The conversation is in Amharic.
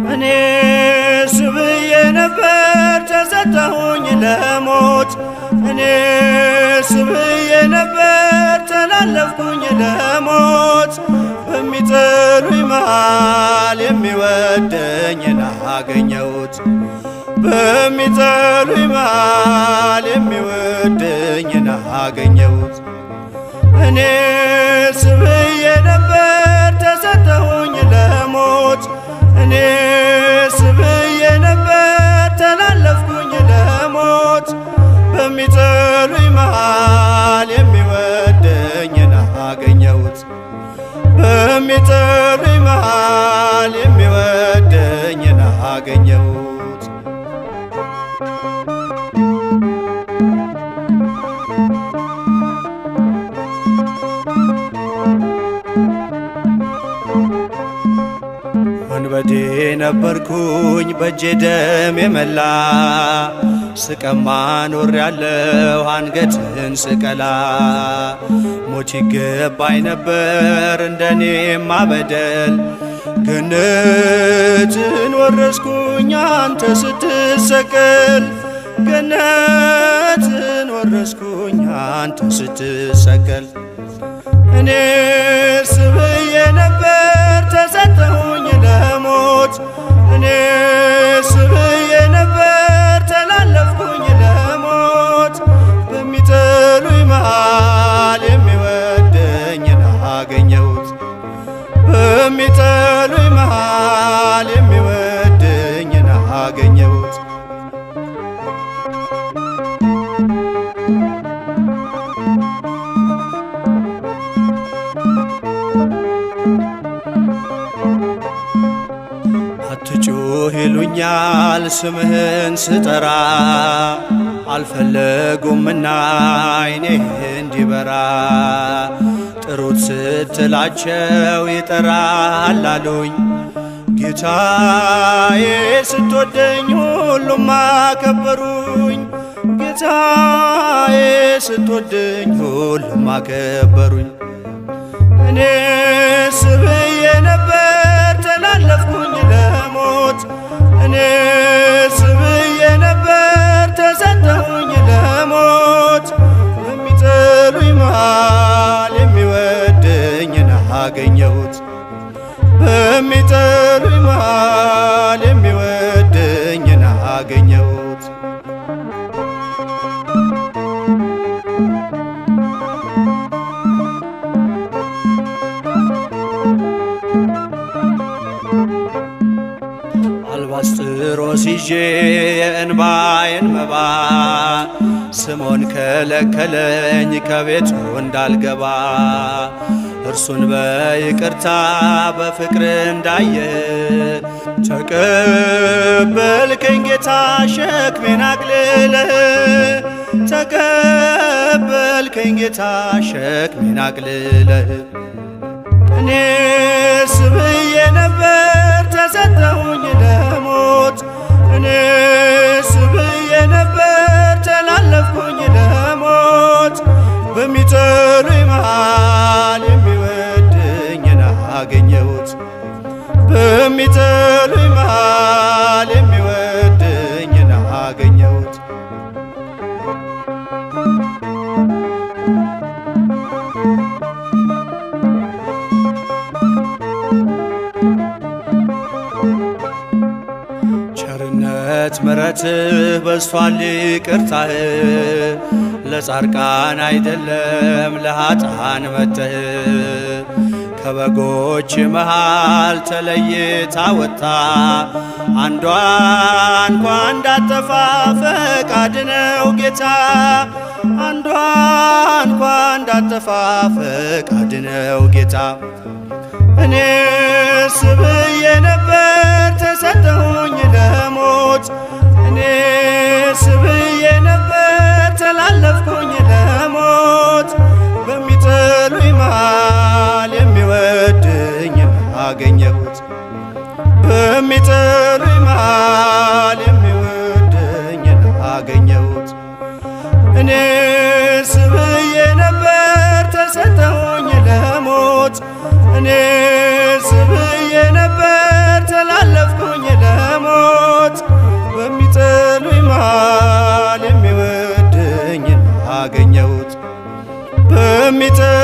እኔስ ብዬ ነበር ተሰጠሁኝ ለሞት እኔስ ብዬ ነበር ተላለፍኩኝ ለሞት በሚጠሉኝ መሃል የሚወደኝን አገኘሁት በሚጠሉኝ መሃል የሚወደኝን አገኘሁት እኔስ ብዬ ነበር ተሰጠሁኝ ለሞት እኔስ ብዬ ነበር ተላለፍኩኝ ለሞት በሚጠሉኝ መሃል የሚወደኝን አገኘሁት በሚጠሉኝ መሃል የሚወደኝን አገኘሁት ወንበዴ ነበርኩኝ በእጄ ደም የመላ ስቀማ ኖሬያለሁ አንገትን ስቀላ ሞት ይገባኝ ነበር እንደኔማ በደል ገነትን ወረስኩኝ አንተ ስትሰቀል ገነትን ወረስኩኝ አንተ ስትሰቀል እኔስ ብዬ ነበር ተሰጠሁኝ ለሞት እኔስ ብዬ ነበር ተላለፍኩኝ ለሞት በሚጠሉኝ መሃል የሚወደኝን አገኘሁት በሚጠሉኝ መሃል የሚወደኝን አገኘሁት አትጩህ ይሉኛል ስምህን ስጠራ አልፈለጉምና ዓይኔ እንዲበራ ጥሩት ስትላቸው ይጠራል አሉኝ ጌታዬ ስትወደኝ ሁሉም አከበሩኝ ጌታዬ ስትወደኝ ሁሉም አከበሩኝ እኔስ ብዬ ነበር ተላለፍኩኝ ለሞት እኔስ ብዬ ነበር ተሰጠሁኝ ለሞት በሚጠሉኝ መሃል የሚወደኝን አገኘሁት በሚጠሉኝ መሃል የሚወደኝን አገኘሁት አልባስጥሮስ ይዤ የእንባዬን መባ ስምዖን ከለከለኝ ከቤቱ እንዳልገባ እርሱን በይቅርታ በፍቅር እንዳየ ተቀበልከኝ ጌታ ሸክሜን አቅልለህ ተቀበልከኝ ጌታ ሸክሜን አቅልለህ እኔስ ብዬ ነበር ተሰጠሁኝ ለሞት እኔስ ብዬ ነበር ተላለፍኩኝ ለሞት በሚጠሉኝ መሃል የሚወደኝን አገኘሁት በሚጠሉኝ መሃል የሚወደኝን አገኘሁት ቸርነት ምሕረትህ በዝቷል ይቅርታህ ለጻድቃን አይደለም ለኃጥአን መተህ ከበጎች መሃል ተለይታ ወጣ አንዷ እንኳ እንዳጠፋ ፈቃድ ነው ጌታ አንዷ እንኳ እንዳጠፋ ፈቃድ ነው ጌታ እኔስ ብዬ ነበር ተሰጠሁኝ ለሞት እኔስ ብዬ ነበር ተላለፍኩኝ ለሞት እኔስ ብዬ ነበር ተላለፍኩኝ ለሞት በሚጠሉኝ መሃል የሚወደኝን አገኘሁት። በሚጠሉኝ